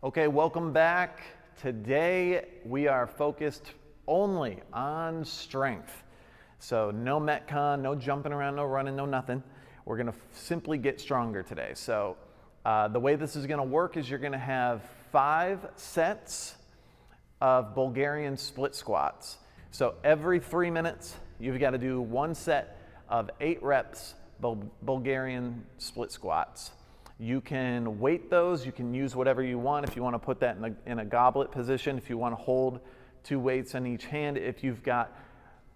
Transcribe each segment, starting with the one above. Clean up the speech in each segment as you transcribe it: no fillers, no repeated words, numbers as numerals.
Okay, welcome back. Today we are focused only on strength. So no Metcon, no jumping around, no running, no nothing. We're gonna simply get stronger today. So the way this is gonna work is you're gonna have 5 sets of Bulgarian split squats. So every 3 minutes, you've got to do 1 set of 8 reps Bulgarian split squats. You can weight those, you can use whatever you want. If you want to put that in a goblet position, if you want to hold 2 weights in each hand, if you've got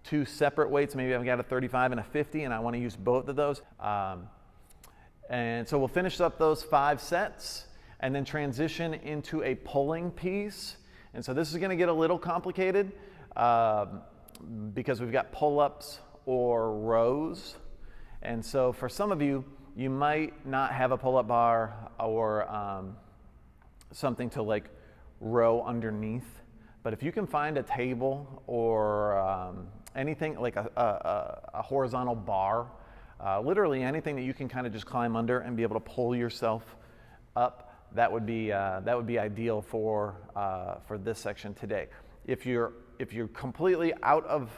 2 separate weights, maybe I've got a 35 and a 50 and I want to use both of those. And so we'll finish up those 5 sets and then transition into a pulling piece. And so this is going to get a little complicated because we've got pull-ups or rows. And so for some of you, you might not have a pull-up bar or something to like row underneath. But if you can find a table or anything like a horizontal bar, literally anything that you can kind of just climb under and be able to pull yourself up, that would be ideal for this section today. If you're completely out of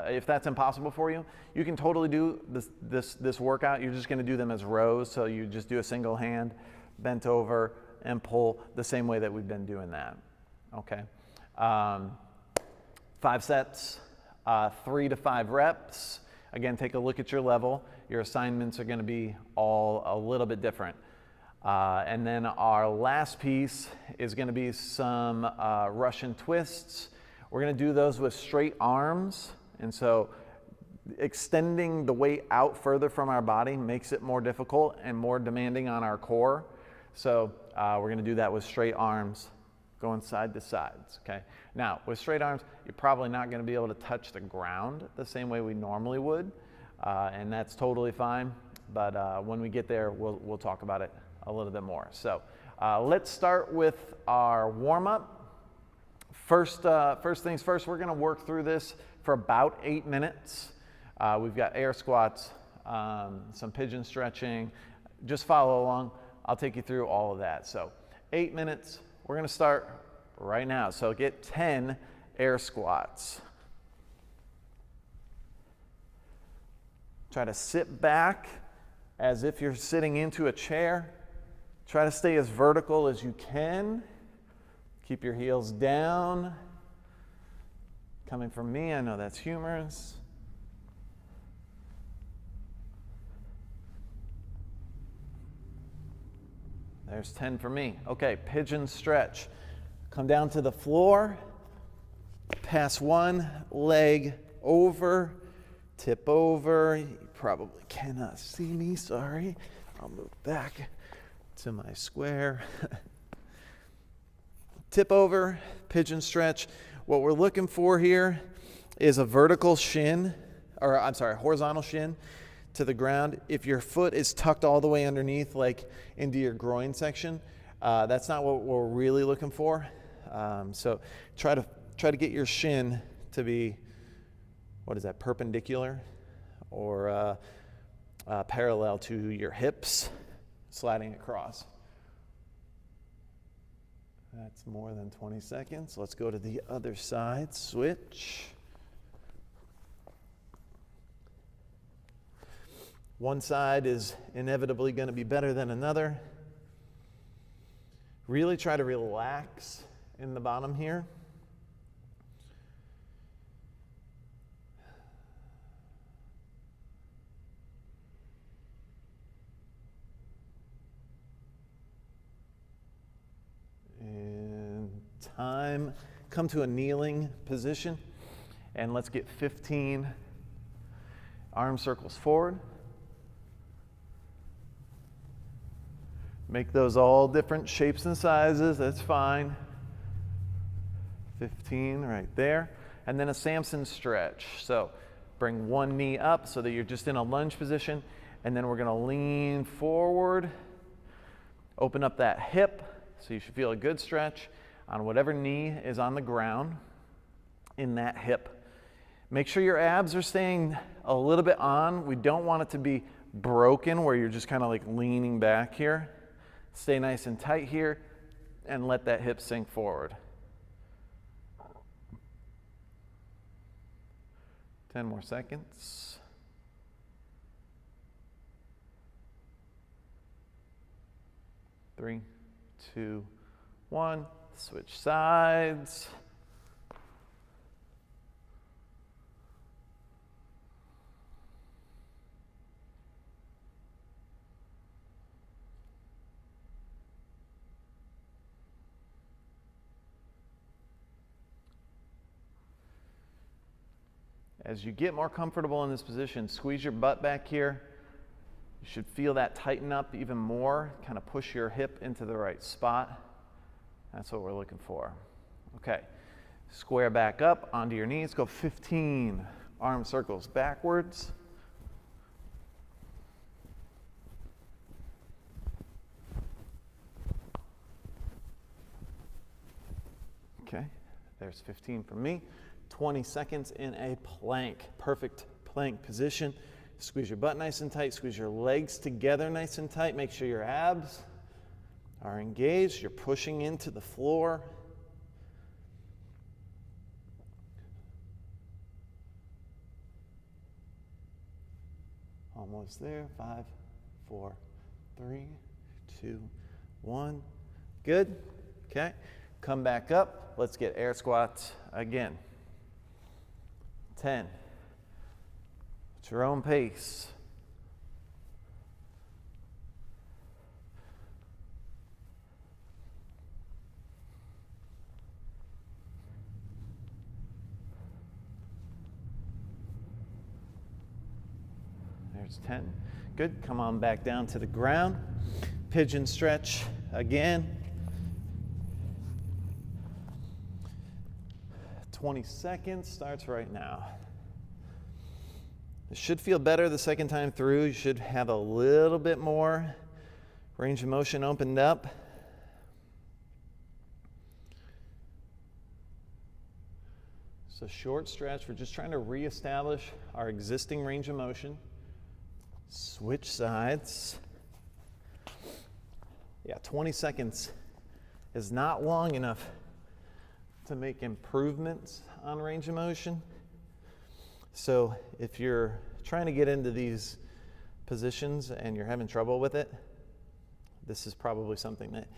if that's impossible for you, you can totally do this workout. You're just going to do them as rows. So you just do a single hand, bent over, and pull the same way that we've been doing that. Okay. 5 sets, 3 to 5 reps. Again, take a look at your level. Your assignments are going to be all a little bit different. And then our last piece is going to be some Russian twists. We're going to do those with straight arms. And so extending the weight out further from our body makes it more difficult and more demanding on our core. So we're going to do that with straight arms going side to sides. Okay. Now with straight arms, you're probably not going to be able to touch the ground the same way we normally would. And that's totally fine. But when we get there, we'll talk about it a little bit more. So let's start with our warm-up. First things first, we're going to work through this for about 8 minutes. We've got air squats, some pigeon stretching. Just follow along. I'll take you through all of that. So 8 minutes. We're going to start right now. So get 10 air squats. Try to sit back as if you're sitting into a chair. Try to stay as vertical as you can. Keep your heels down. Coming from me, I know that's humorous. There's 10 for me. Okay, pigeon stretch. Come down to the floor. Pass one leg over. Tip over. You probably cannot see me, sorry. I'll move back to my square. Tip over, pigeon stretch. What we're looking for here is a vertical shin, or I'm sorry, horizontal shin to the ground. If your foot is tucked all the way underneath, like into your groin section, that's not what we're really looking for. So try to get your shin to be, what is that, perpendicular or parallel to your hips, sliding across. That's more than 20 seconds. Let's go to the other side. Switch. One side is inevitably going to be better than another. Really try to relax in the bottom here. Time, come to a kneeling position, and let's get 15 arm circles forward. Make those all different shapes and sizes, that's fine. 15 right there. And then a Samson stretch. So bring one knee up so that you're just in a lunge position, and then we're going to lean forward, open up that hip, so you should feel a good stretch on whatever knee is on the ground in that hip. Make sure your abs are staying a little bit on. We don't want it to be broken where you're just kind of like leaning back here. Stay nice and tight here and let that hip sink forward. 10 more seconds. Three, two, one. Switch sides. As you get more comfortable in this position, squeeze your butt back here. You should feel that tighten up even more, kind of push your hip into the right spot. That's what we're looking for. Okay, square back up onto your knees, go 15 arm circles backwards. Okay, there's 15 for me. 20 seconds in a plank, perfect plank position. Squeeze your butt nice and tight, squeeze your legs together nice and tight. Make sure your abs are engaged, you're pushing into the floor. Almost there. 5, 4, 3, 2, 1. Good. Okay. Come back up. Let's get air squats again. 10. At your own pace. There's 10. Good. Come on back down to the ground. Pigeon stretch again. 20 seconds starts right now. It should feel better the second time through. You should have a little bit more range of motion opened up. It's a short stretch. We're just trying to reestablish our existing range of motion. Switch sides. Yeah, 20 seconds is not long enough to make improvements on range of motion. So if you're trying to get into these positions and you're having trouble with it, this is probably something that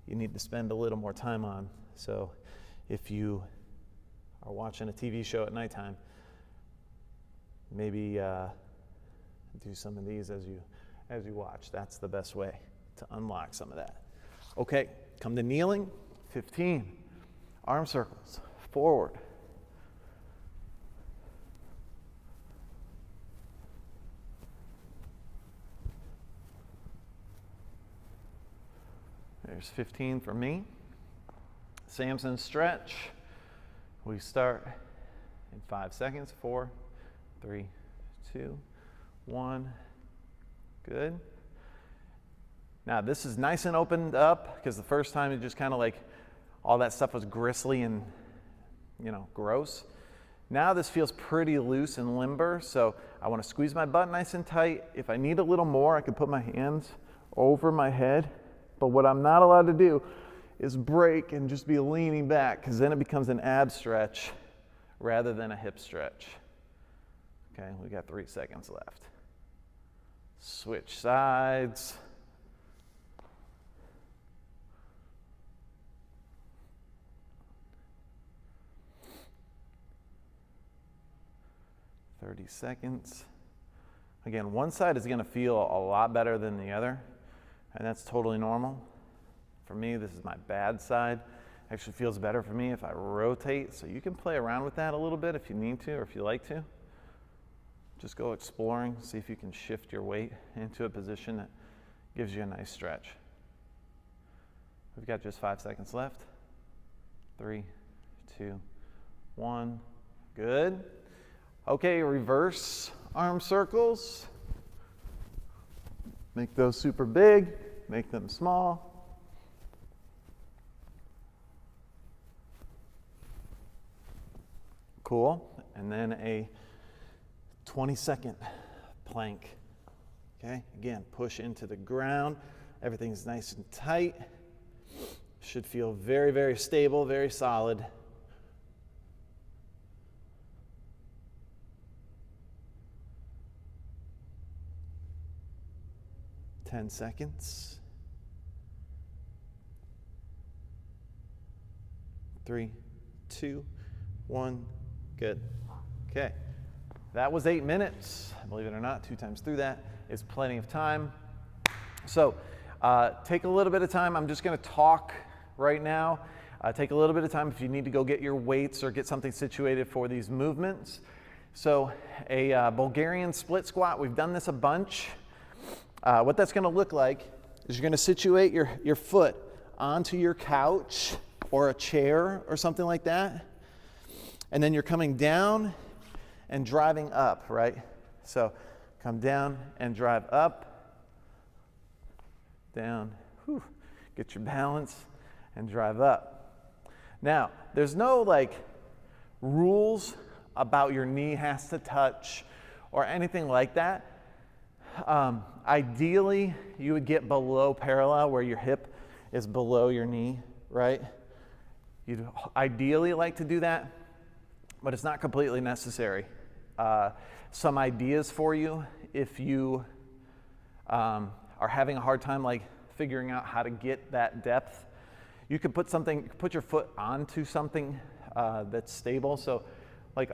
you need to spend a little more time on. So if you are watching a TV show at nighttime, maybe do some of these as you watch. That's the best way to unlock some of that. Okay, come to kneeling. 15 arm circles forward. There's 15 for me. Samson stretch. We start in 5 seconds. 4, 3, 2, 1. Good. Now this is nice and opened up because the first time it just kind of like all that stuff was gristly and, gross. Now this feels pretty loose and limber, so I want to squeeze my butt nice and tight. If I need a little more, I can put my hands over my head, but what I'm not allowed to do is break and just be leaning back, because then it becomes an ab stretch rather than a hip stretch. Okay, we got 3 seconds left. Switch sides. $30 seconds. Again, one side is going to feel a lot better than the other, and that's totally normal. For me, this is my bad side. Actually feels better for me if I rotate, so you can play around with that a little bit if you need to or if you like to. Just go exploring, see if you can shift your weight into a position that gives you a nice stretch. We've got just 5 seconds left. 3, 2, 1. Good. Okay, reverse arm circles. Make those super big, make them small. Cool. And then a 20-second plank. Okay, again, push into the ground Everything's nice and tight. Should feel very, very stable, very solid. Ten seconds. 3, 2, 1, good. Okay, that was 8 minutes. Believe it or not, 2 times through that is plenty of time. So take a little bit of time. I'm just gonna talk right now. Take a little bit of time if you need to go get your weights or get something situated for these movements. So a Bulgarian split squat, we've done this a bunch. What that's gonna look like is you're gonna situate your foot onto your couch or a chair or something like that. And then you're coming down and driving up, right? So come down and drive up, down, whew, get your balance and drive up. Now, there's no like rules about your knee has to touch or anything like that. Ideally, you would get below parallel where your hip is below your knee, right? You'd ideally like to do that, but it's not completely necessary. Some ideas for you if you are having a hard time like figuring out how to get that depth. You could put your foot onto something that's stable. So like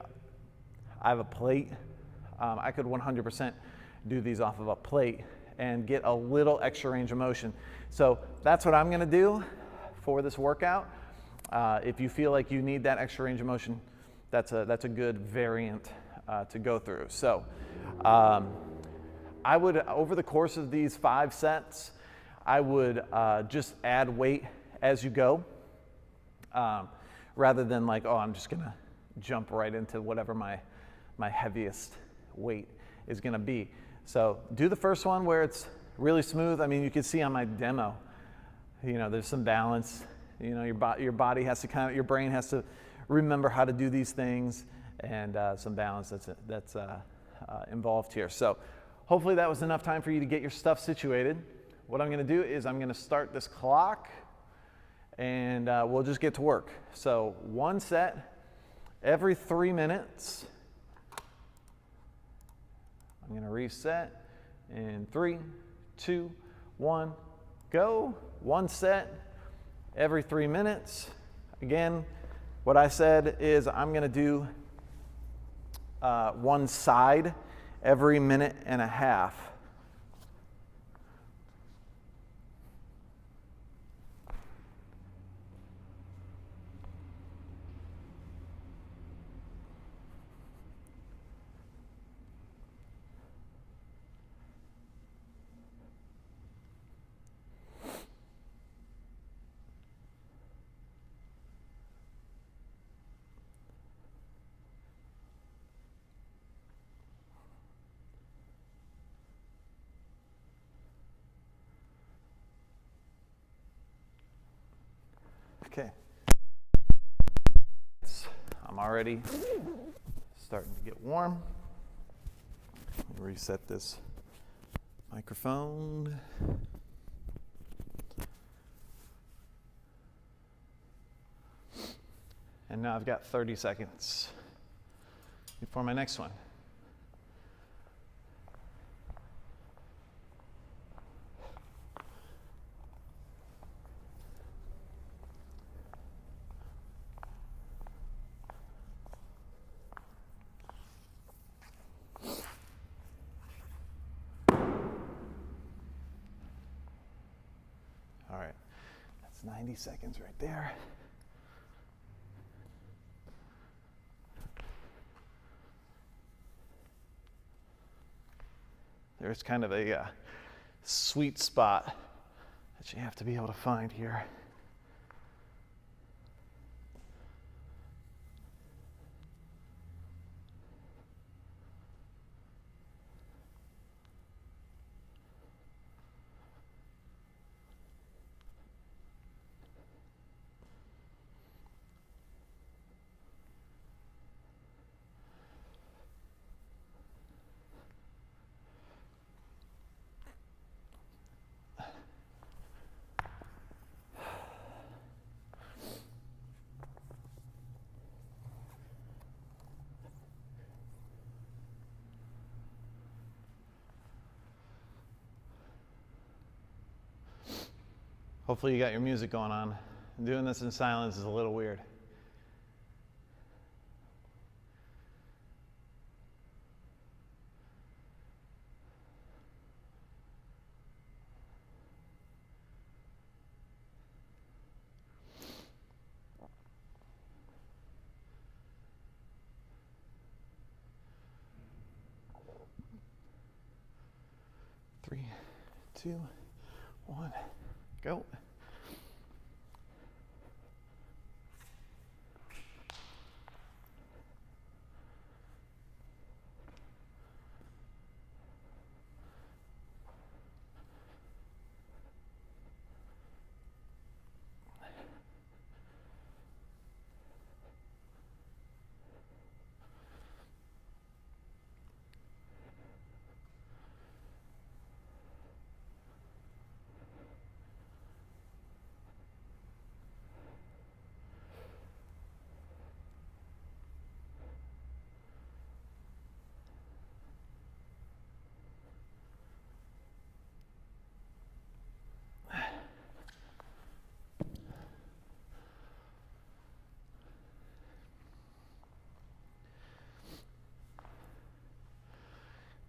I have a plate. I could 100% do these off of a plate and get a little extra range of motion. So that's what I'm gonna do for this workout. If you feel like you need that extra range of motion, that's a good variant to go through. So I would, over the course of these 5 sets, I would just add weight as you go, rather than like, oh, I'm just gonna jump right into whatever my heaviest weight is gonna be. So do the first one where it's really smooth. I mean, you can see on my demo, you know, there's some balance. You know, your body has to your brain has to remember how to do these things, and some balance that's involved here. So hopefully that was enough time for you to get your stuff situated. What I'm gonna do is I'm gonna start this clock, and we'll just get to work. So 1 set every 3 minutes. I'm gonna reset in 3, 2, 1, go. 1 set every 3 minutes. Again, what I said is I'm gonna do one side every minute and a half. Okay. I'm already starting to get warm. Let me reset this microphone. And now I've got 30 seconds before my next one. All right, that's 90 seconds right there. There's kind of a sweet spot that you have to be able to find here. Hopefully you got your music going on. Doing this in silence is a little weird. Three, two, one, go.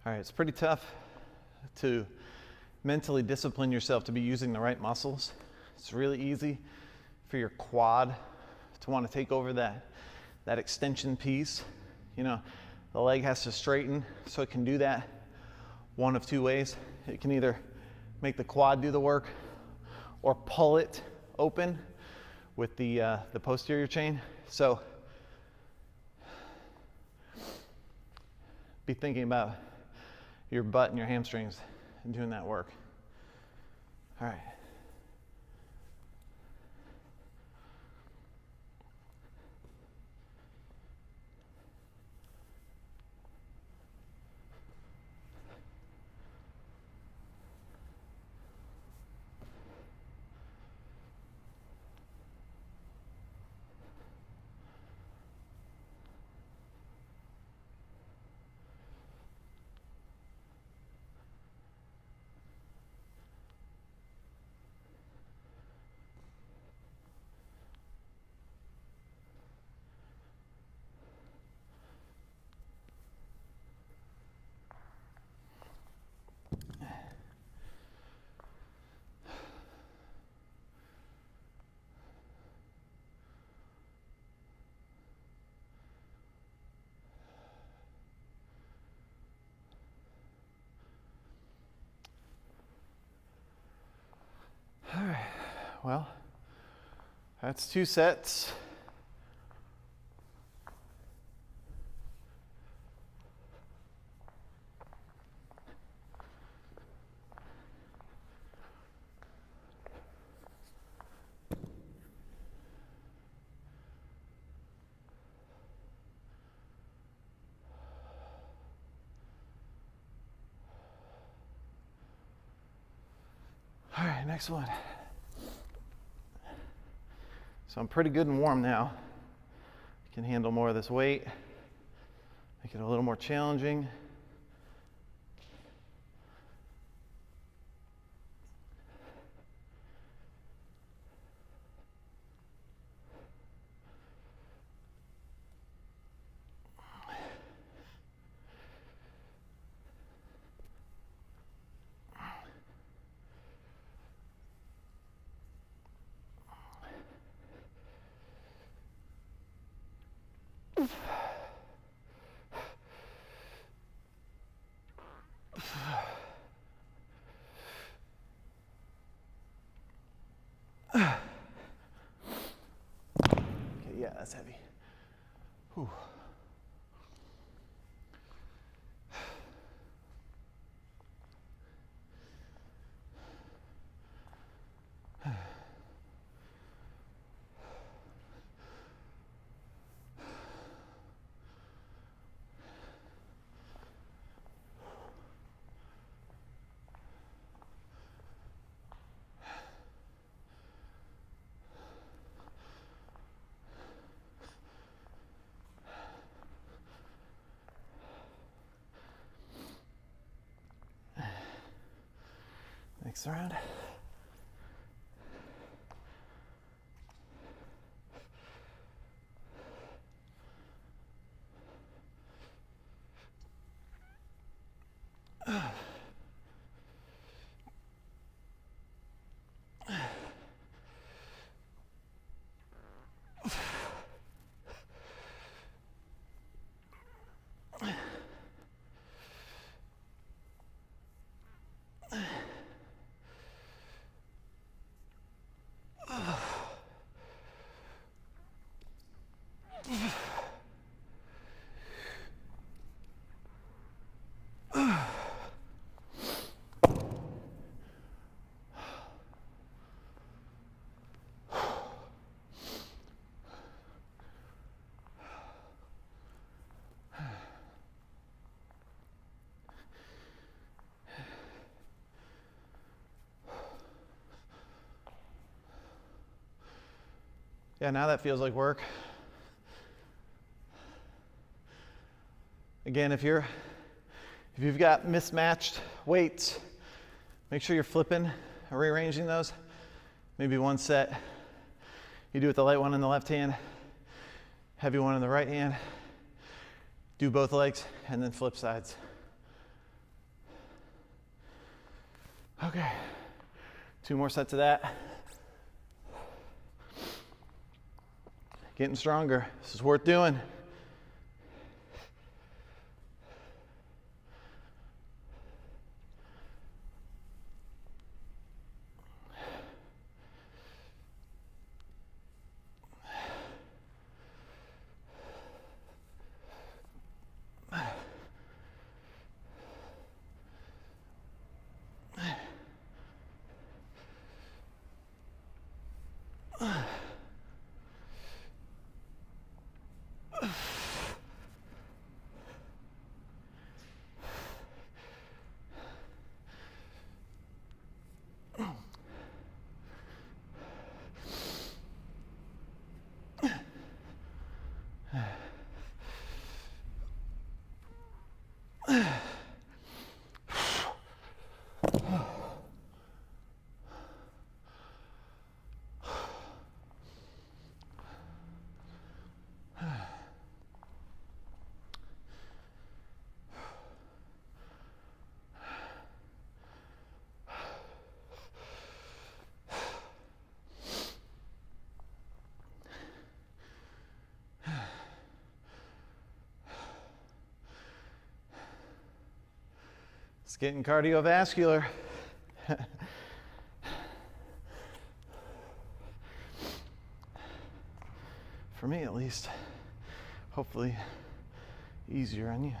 All right, it's pretty tough to mentally discipline yourself to be using the right muscles. It's really easy for your quad to want to take over that extension piece. You know, the leg has to straighten, so it can do that one of two ways. It can either make the quad do the work or pull it open with the posterior chain. So be thinking about your butt and your hamstrings and doing that work. All right. All right, well, that's 2 sets. All right, next one. So I'm pretty good and warm now. I can handle more of this weight, make it a little more challenging. Okay, yeah, that's heavy. Whew. Next round. Yeah, now that feels like work. Again, if you've got mismatched weights, make sure you're flipping or rearranging those. Maybe one set, you do with the light one in the left hand, heavy one in the right hand. Do both legs and then flip sides. Okay, 2 more sets of that. Getting stronger. This is worth doing. It's getting cardiovascular. For me at least. Hopefully easier on you.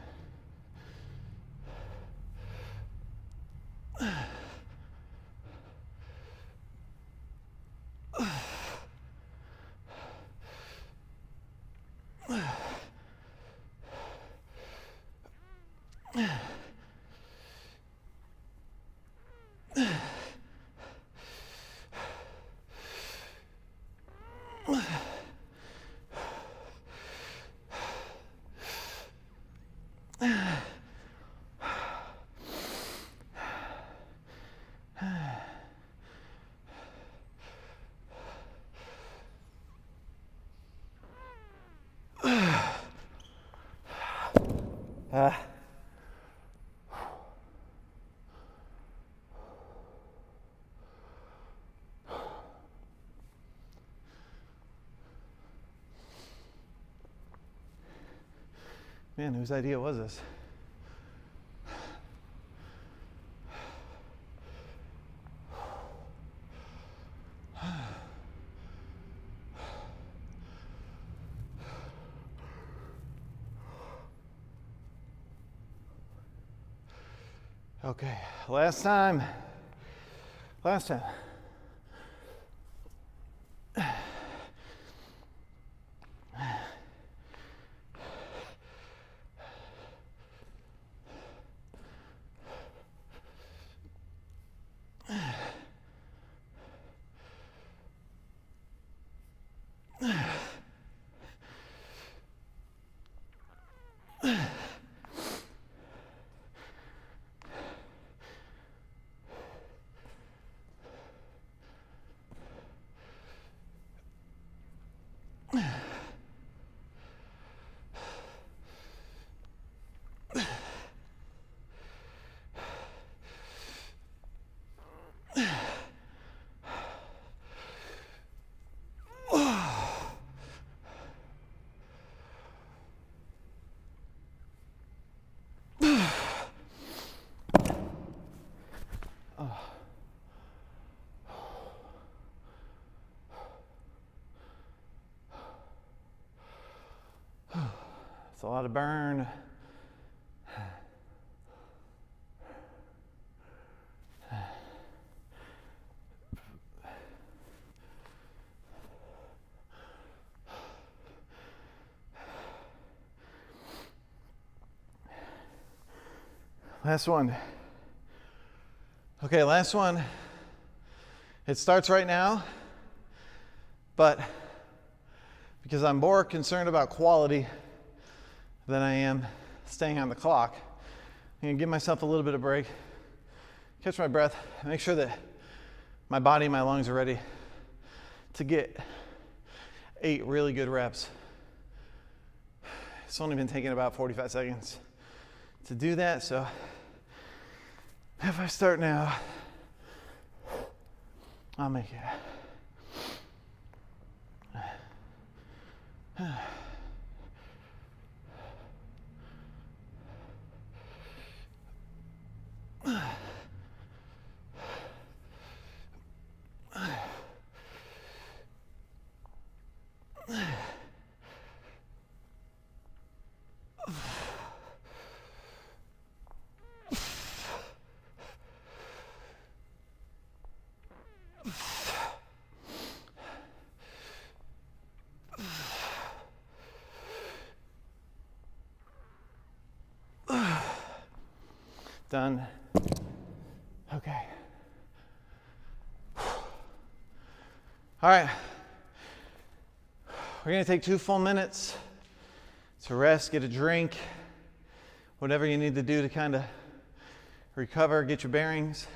Man, whose idea was this? Okay, last time. It's a lot of burn. Last one. Okay, last one. It starts right now, but because I'm more concerned about quality than I am staying on the clock. I'm gonna give myself a little bit of break, catch my breath, make sure that my body and my lungs are ready to get 8 really good reps. It's only been taking about 45 seconds to do that, so if I start now, I'll make it. Done. Okay. All right. We're gonna take 2 full minutes to rest, get a drink, whatever you need to do to kind of recover, get your bearings.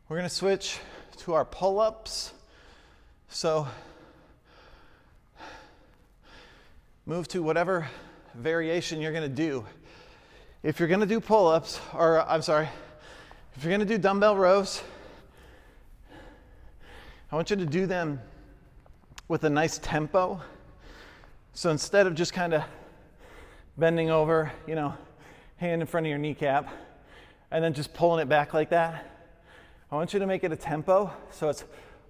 We're gonna switch to our pull-ups. So move to whatever variation you're gonna do. If you're gonna do pull-ups, or if you're gonna do dumbbell rows, I want you to do them with a nice tempo. So instead of just kind of bending over, hand in front of your kneecap, and then just pulling it back like that, I want you to make it a tempo. So it's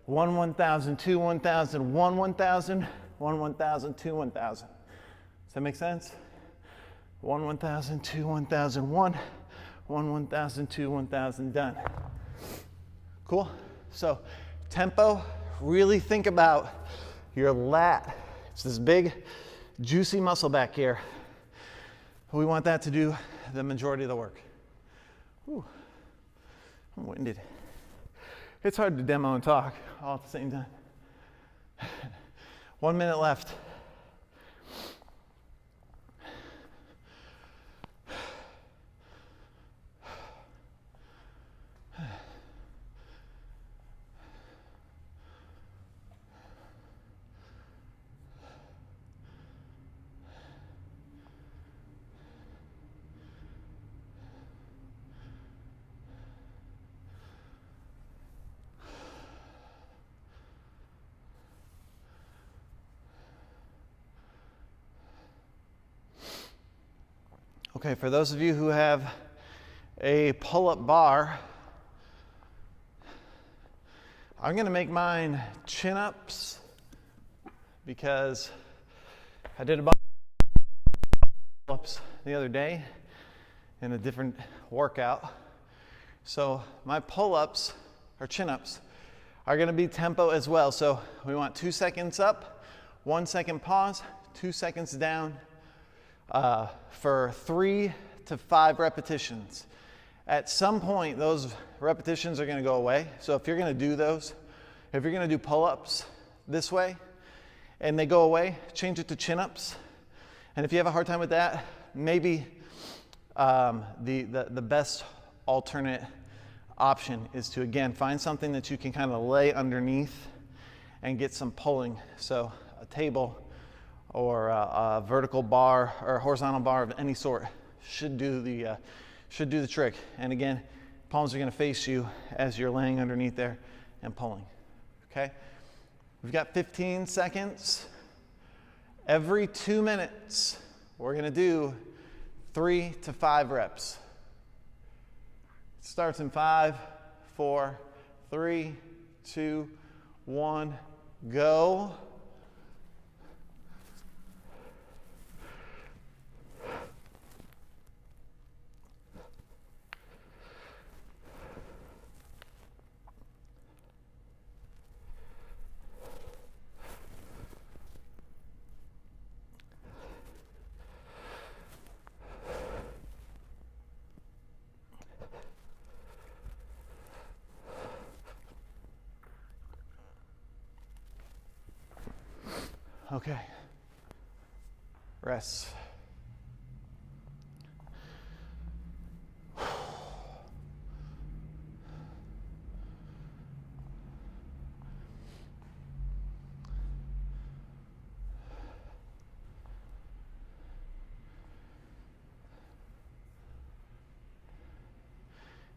1, 1,000, 2, 1,000, 1, 1,000, 1, 1,000, 2, 1,000. Does that make sense? 1, 1,000, 2, 1,000, 1, 1,000, 2, 1,000, done. Cool? So tempo, really think about your lat. It's this big, juicy muscle back here. We want that to do the majority of the work. Whew. I'm winded. It's hard to demo and talk all at the same time. 1 minute left. Okay, for those of you who have a pull-up bar, I'm gonna make mine chin-ups because I did a bunch of pull-ups the other day in a different workout. So my pull-ups, or chin-ups, are gonna be tempo as well. So we want 2 seconds up, 1 second pause, 2 seconds down, for 3 to 5 repetitions. At some point, those repetitions are going to go away. So if you're going to do those, if you're going to do pull-ups this way and they go away, change it to chin-ups. And if you have a hard time with that, maybe the best alternate option is to, again, find something that you can kind of lay underneath and get some pulling. So a table or a vertical bar or a horizontal bar of any sort should do the trick. And again, palms are going to face you as you're laying underneath there and pulling. Okay? We've got 15 seconds. Every 2 minutes, we're going to do 3 to 5 reps. It starts in 5, 4, 3, 2, 1, go. Okay. Rest.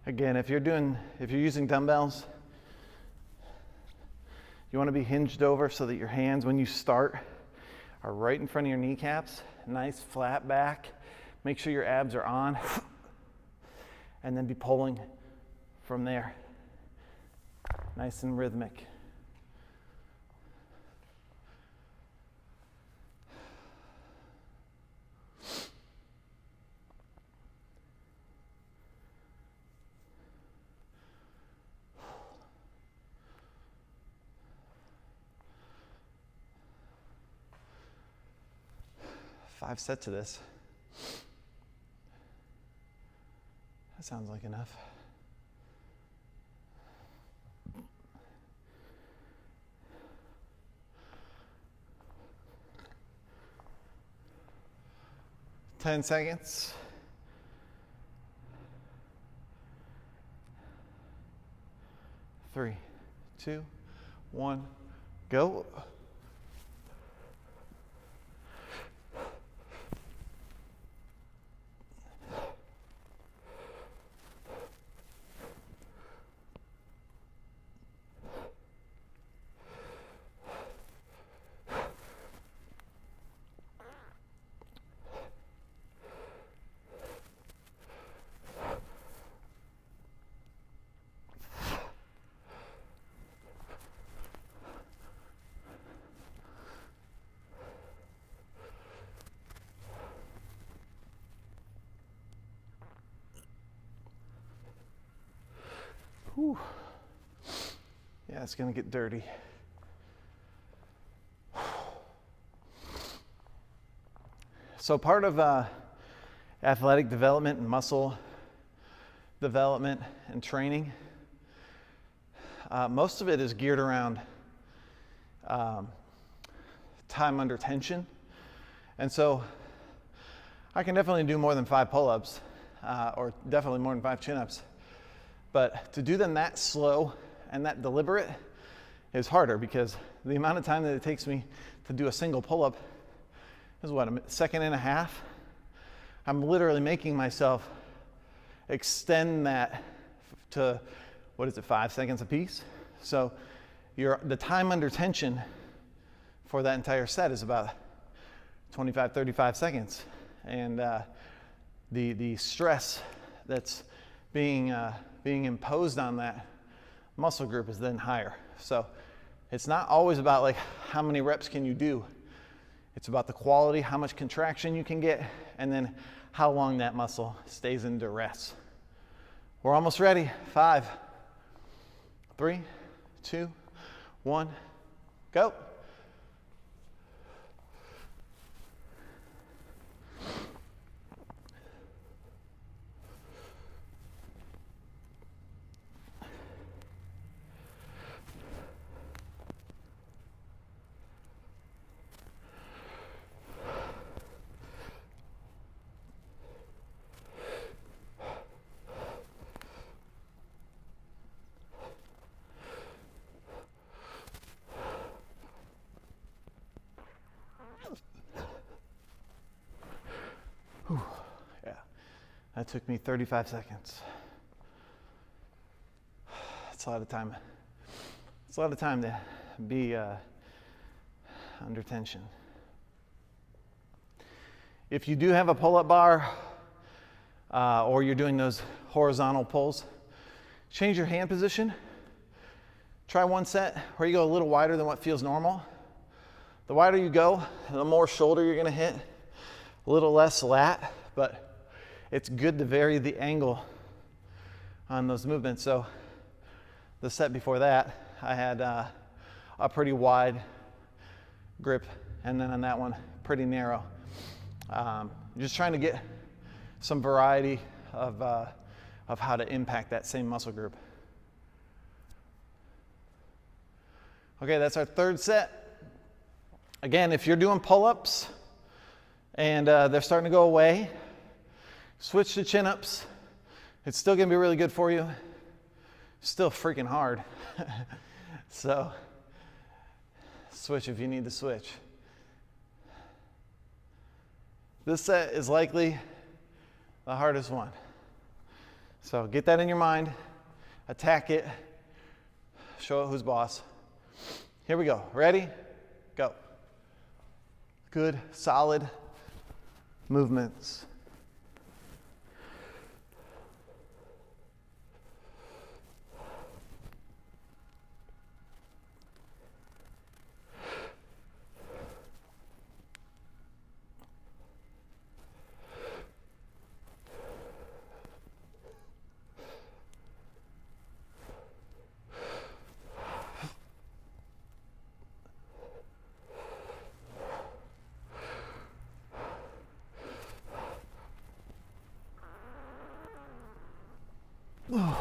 Again, if you're using dumbbells, you want to be hinged over so that your hands, when you start, are right in front of your kneecaps. Nice flat back. Make sure your abs are on. And then be pulling from there. Nice and rhythmic. Five sets of this. That sounds like enough. Ten seconds. 3, 2, 1, go. Whew. Yeah, it's gonna get dirty. So part of athletic development and muscle development and training, most of it is geared around time under tension. And so I can definitely do more than 5 pull-ups, or definitely more than 5 chin-ups. But to do them that slow and that deliberate is harder, because the amount of time that it takes me to do a single pull-up is what, a second and a half? I'm literally making myself extend that to, 5 seconds a piece? So the time under tension for that entire set is about 25, 35 seconds. And the stress that's being imposed on that muscle group is then higher. So it's not always about like how many reps can you do. It's about the quality, how much contraction you can get, and then how long that muscle stays in duress. We're almost ready. 5, 3, 2, 1, go. Whew. Yeah, that took me 35 seconds. It's a lot of time. It's a lot of time to be under tension. If you do have a pull-up bar, or you're doing those horizontal pulls, change your hand position. Try one set where you go a little wider than what feels normal. The wider you go, the more shoulder you're gonna hit, a little less lat, but it's good to vary the angle on those movements. So the set before that, I had a pretty wide grip, and then on that one, pretty narrow. Just trying to get some variety of how to impact that same muscle group. Okay, that's our third set. Again, if you're doing pull-ups and they're starting to go away, switch to chin-ups. It's still going to be really good for you. Still freaking hard. So switch if you need to switch. This set is likely the hardest one. So get that in your mind, attack it, show it who's boss. Here we go. Ready? Go. Good, solid movements.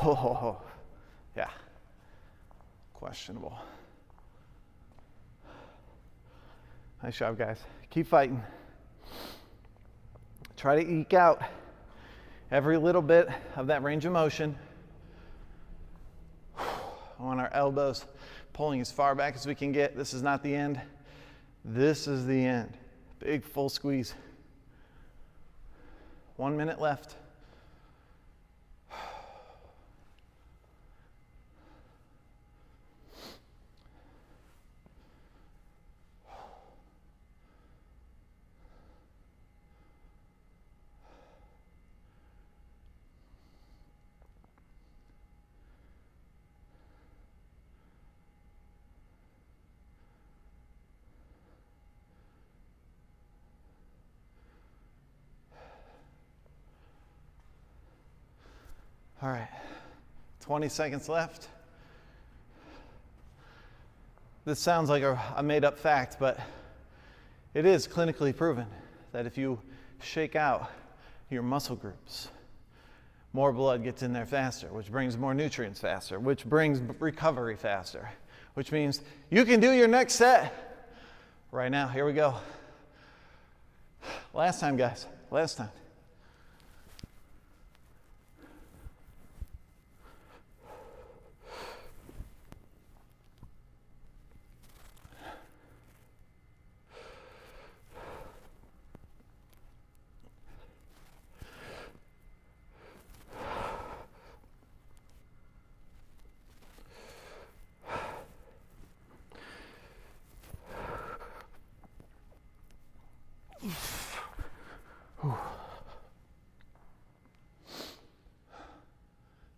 Oh, yeah, questionable. Nice job, guys. Keep fighting. Try to eke out every little bit of that range of motion. I want our elbows pulling as far back as we can get. This is not the end. This is the end. Big full squeeze. 1 minute left. All right, 20 seconds left. This sounds like a made-up fact, but it is clinically proven that if you shake out your muscle groups, more blood gets in there faster, which brings more nutrients faster, which brings recovery faster, which means you can do your next set right now. Here we go. Last time, guys, last time.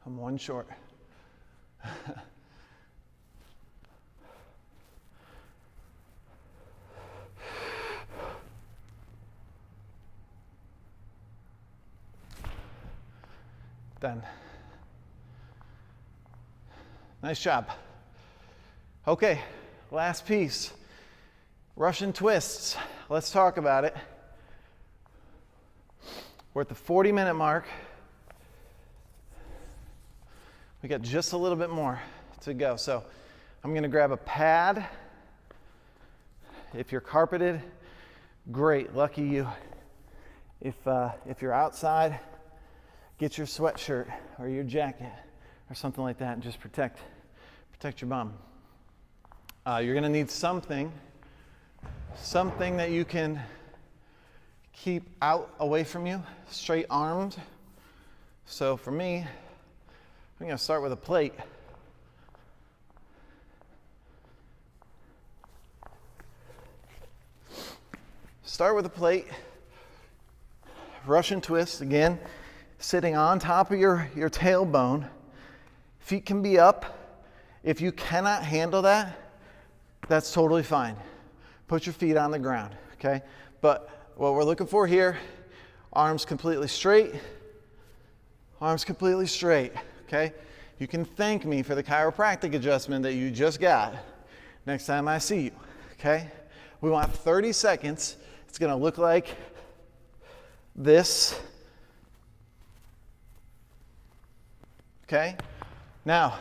I'm one short. Done. Nice job. Okay, last piece. Russian twists. Let's talk about it. We're at the 40-minute mark. We got just a little bit more to go. So I'm going to grab a pad. If you're carpeted, great, lucky you. If you're outside, get your sweatshirt or your jacket or something like that and just protect your bum. You're going to need something that you can keep out away from you, straight armed. So for me, I'm going to start with a plate. Start with a plate. Russian twist, again, sitting on top of your tailbone. Feet can be up. If you cannot handle that, that's totally fine. Put your feet on the ground, okay? But what we're looking for here, arms completely straight, okay? You can thank me for the chiropractic adjustment that you just got next time I see you, okay? We want 30 seconds. It's gonna look like this, okay? Now,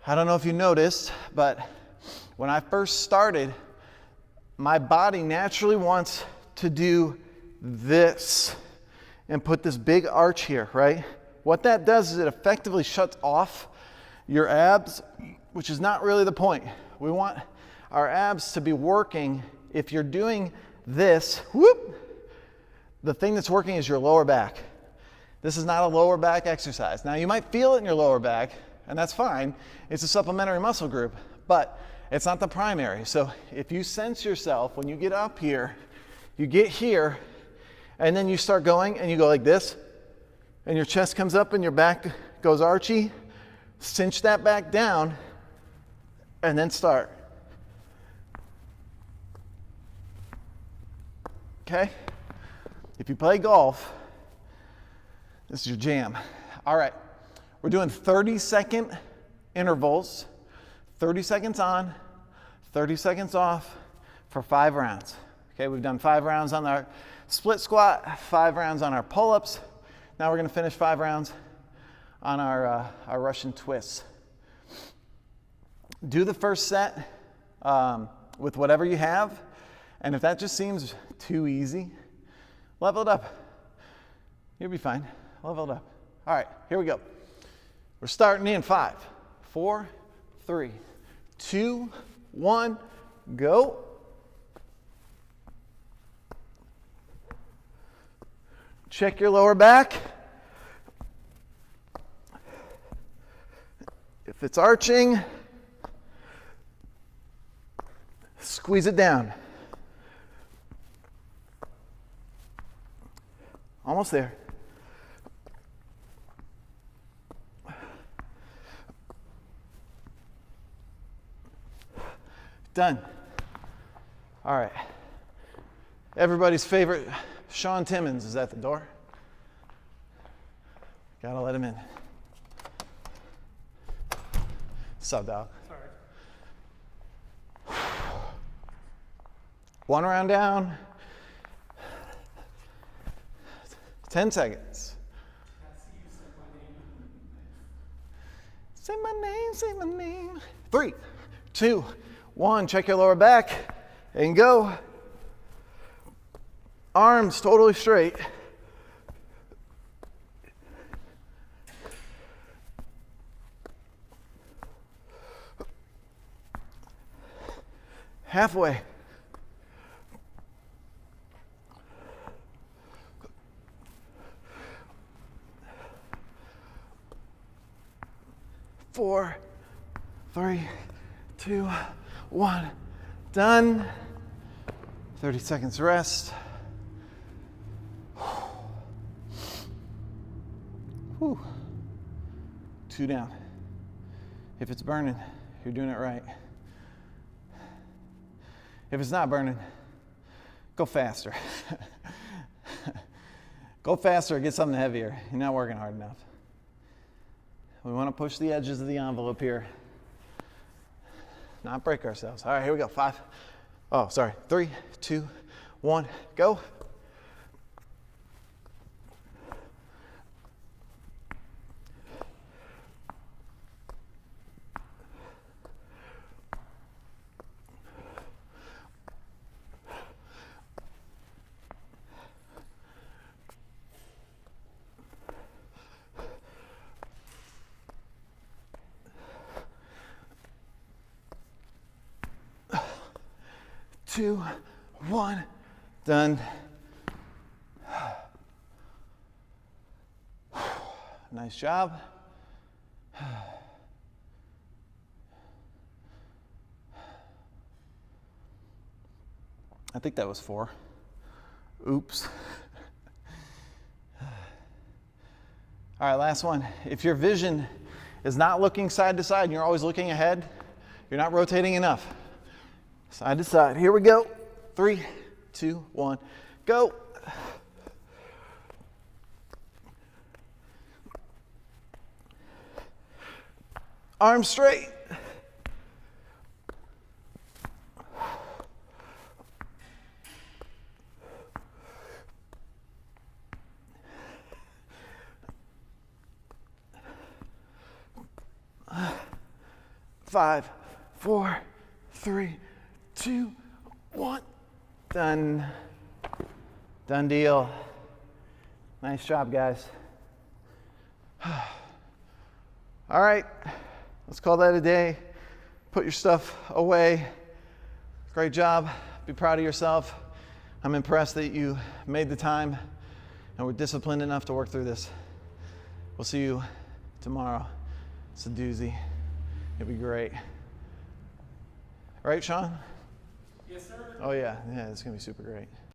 I don't know if you noticed, but when I first started, my body naturally wants to do this and put this big arch here, right? What that does is it effectively shuts off your abs, which is not really the point. We want our abs to be working. If you're doing this, whoop, the thing that's working is your lower back. This is not a lower back exercise. Now you might feel it in your lower back, and that's fine. It's a supplementary muscle group, but it's not the primary. So if you sense yourself, when you get up here, you get here, and then you start going, and you go like this, and your chest comes up and your back goes archy, cinch that back down, and then start. Okay? If you play golf, this is your jam. All right, we're doing 30-second intervals, 30 seconds on, 30 seconds off for 5 rounds. Okay, we've done 5 rounds on our split squat, 5 rounds on our pull-ups. Now we're gonna finish 5 rounds on our Russian twists. Do the first set with whatever you have, and if that just seems too easy, level it up. You'll be fine. Level it up. All right, here we go. We're starting in 5, 4, 3, 2, 1, go. Check your lower back. If it's arching, squeeze it down. Almost there. Done. All right. Everybody's favorite Sean Timmons is at the door. Gotta let him in. What's up, dog? Sorry. 1 round down. 10 seconds. Say my name, say my name. 3, 2, 1. Check your lower back and go. Arms totally straight. Halfway. Four, 3, 2, 1. Done. 30 seconds rest. Whew. 2 down. If it's burning, you're doing it right. If it's not burning, go faster. Go faster, get something heavier. You're not working hard enough. We want to push the edges of the envelope here, not break ourselves. All right, here we go. 3, 2, 1, go. Two, 1, done. Nice job. I think that was 4. Oops. All right, last one. If your vision is not looking side to side and you're always looking ahead, you're not rotating enough. Side to side. Here we go. 3, 2, 1, go. Arms straight. Five, 4, 3, 2, 1. Done. Done deal. Nice job, guys. All right, let's call that a day. Put your stuff away. Great job. Be proud of yourself. I'm impressed that you made the time and were disciplined enough to work through this. We'll see you tomorrow. It's a doozy. It'll be great. Right, Sean? Yes, sir. Oh, yeah. Yeah, it's going to be super great.